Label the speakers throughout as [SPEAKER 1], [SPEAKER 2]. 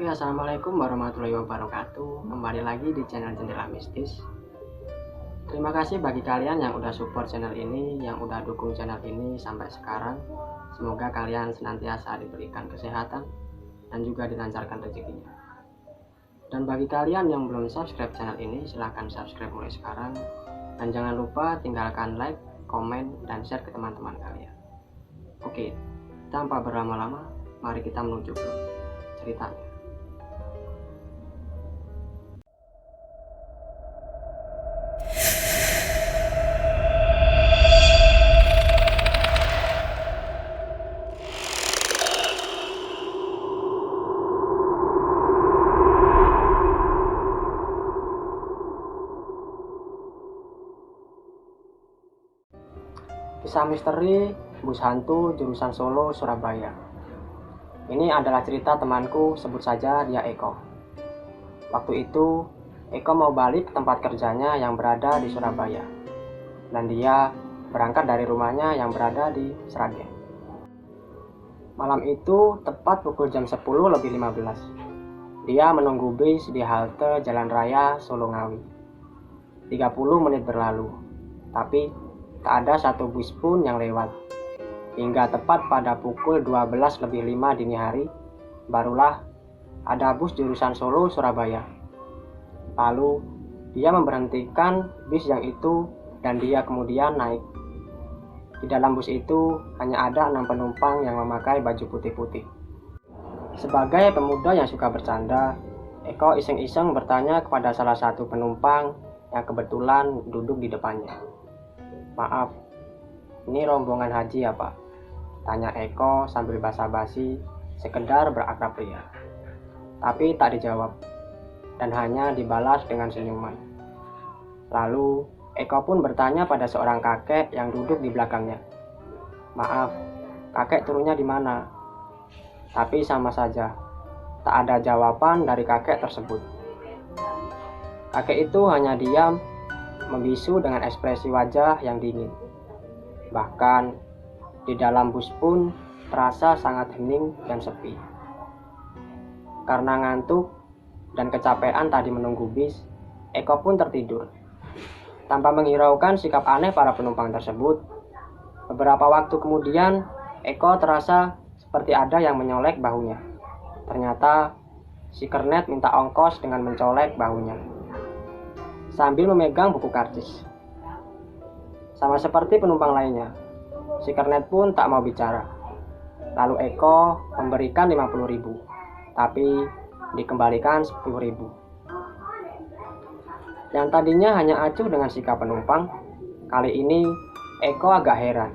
[SPEAKER 1] Oke, assalamualaikum warahmatullahi wabarakatuh. Kembali lagi di channel Jendela Mistis. Terima kasih bagi kalian yang udah support channel ini, yang udah dukung channel ini sampai sekarang. Semoga kalian senantiasa diberikan kesehatan dan juga dilancarkan rezekinya. Dan bagi kalian yang belum subscribe channel ini, silahkan subscribe mulai sekarang. Dan jangan lupa tinggalkan like, komen, dan share ke teman-teman kalian. Oke, tanpa berlama-lama, mari kita menuju ke ceritanya. Kisah misteri bus hantu jurusan Solo, Surabaya. Ini adalah cerita temanku, sebut saja dia Eko. Waktu itu, Eko mau balik ke tempat kerjanya yang berada di Surabaya. Dan dia berangkat dari rumahnya yang berada di Sragen. Malam itu, tepat pukul jam 10:15. Dia menunggu bis di halte Jalan Raya Solo Ngawi. 30 menit berlalu, tapi tak ada satu bus pun yang lewat. Hingga tepat pada pukul 12:05 dini hari, barulah ada bus jurusan Solo, Surabaya. Lalu, dia memberhentikan bis yang itu dan dia kemudian naik. Di dalam bus itu hanya ada 6 penumpang yang memakai baju putih-putih. Sebagai pemuda yang suka bercanda, Eko iseng-iseng bertanya kepada salah satu penumpang yang kebetulan duduk di depannya. "Maaf, ini rombongan haji ya Pak?" tanya Eko sambil basa-basi, sekedar berakrab ria. Tapi tak dijawab, dan hanya dibalas dengan senyuman. Lalu, Eko pun bertanya pada seorang kakek yang duduk di belakangnya. "Maaf, kakek turunnya di mana?" Tapi sama saja, tak ada jawaban dari kakek tersebut. Kakek itu hanya diam, membisu dengan ekspresi wajah yang dingin. Bahkan di dalam bus pun terasa sangat hening dan sepi. Karena ngantuk dan kecapean tadi menunggu bis, Eko pun tertidur. Tanpa menghiraukan sikap aneh para penumpang tersebut, beberapa waktu kemudian Eko terasa seperti ada yang menyolek bahunya. Ternyata si kernet minta ongkos dengan mencolek bahunya sambil memegang buku karcis. Sama seperti penumpang lainnya, si kernet pun tak mau bicara. Lalu Eko memberikan 50.000, tapi dikembalikan 10.000. Yang tadinya hanya acuh dengan sikap penumpang, kali ini Eko agak heran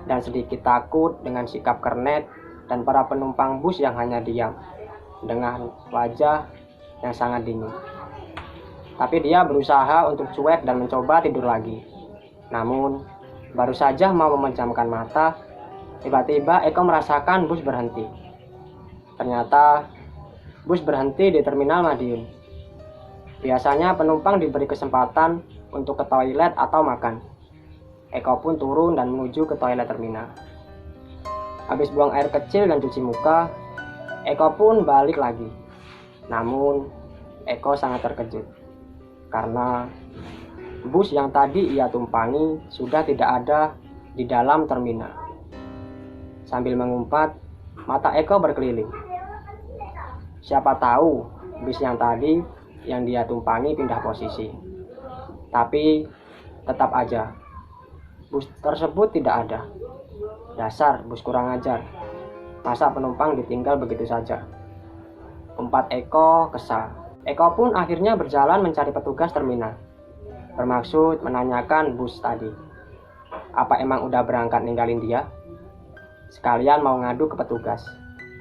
[SPEAKER 1] dan sedikit takut dengan sikap kernet dan para penumpang bus yang hanya diam dengan wajah yang sangat dingin. Tapi dia berusaha untuk cuek dan mencoba tidur lagi. Namun, baru saja mau memejamkan mata, tiba-tiba Eko merasakan bus berhenti. Ternyata, bus berhenti di Terminal Madiun. Biasanya penumpang diberi kesempatan untuk ke toilet atau makan. Eko pun turun dan menuju ke toilet terminal. Habis buang air kecil dan cuci muka, Eko pun balik lagi. Namun, Eko sangat terkejut karena bus yang tadi ia tumpangi sudah tidak ada di dalam terminal. Sambil mengumpat, mata Eko berkeliling. Siapa tahu bus yang tadi yang dia tumpangi pindah posisi. Tapi tetap aja, bus tersebut tidak ada. Dasar bus kurang ajar. Masa penumpang ditinggal begitu saja? Umpat Eko kesal. Eko pun akhirnya berjalan mencari petugas terminal. Bermaksud menanyakan bus tadi. Apa emang udah berangkat ninggalin dia? Sekalian mau ngadu ke petugas,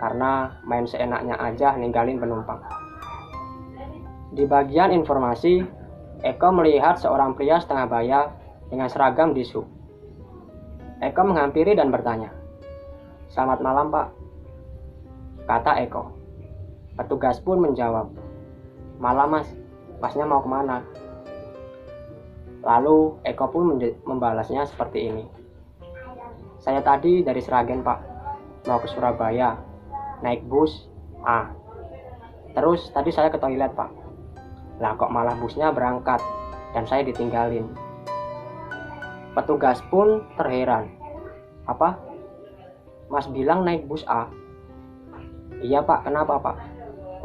[SPEAKER 1] karena main seenaknya aja ninggalin penumpang. Di bagian informasi, Eko melihat seorang pria setengah baya dengan seragam dishub. Eko menghampiri dan bertanya, "Selamat malam Pak," kata Eko. Petugas pun menjawab, "Malam Mas, Masnya mau kemana?" Lalu Eko pun membalasnya seperti ini, "Saya tadi dari Sragen Pak, mau ke Surabaya, naik bus A." Terus tadi saya ke toilet, Pak. Lah kok malah busnya berangkat dan saya ditinggalin. Petugas pun terheran. Apa? Mas bilang naik bus A? Iya Pak, kenapa Pak?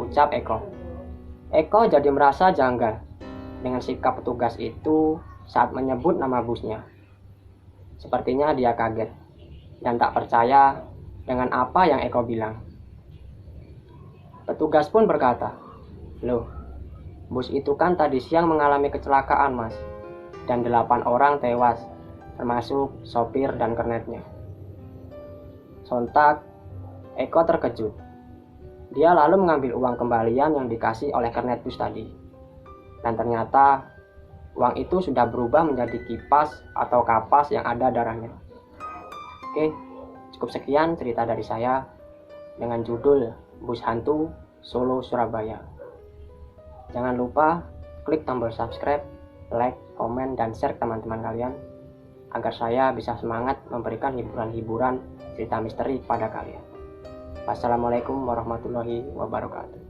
[SPEAKER 1] Ucap Eko. Eko jadi merasa janggal dengan sikap petugas itu saat menyebut nama busnya. Sepertinya dia kaget dan tak percaya dengan apa yang Eko bilang. Petugas pun berkata, "Loh, bus itu kan tadi siang mengalami kecelakaan Mas, dan 8 orang tewas, termasuk sopir dan kernetnya." Sontak, Eko terkejut. Dia lalu mengambil uang kembalian yang dikasih oleh kernet bus tadi. Dan ternyata uang itu sudah berubah menjadi kipas atau kapas yang ada darahnya. Oke, cukup sekian cerita dari saya dengan judul Bus Hantu Solo Surabaya. Jangan lupa klik tombol subscribe, like, komen, dan share ke teman-teman kalian agar saya bisa semangat memberikan hiburan-hiburan cerita misteri kepada kalian. Wassalamualaikum warahmatullahi wabarakatuh.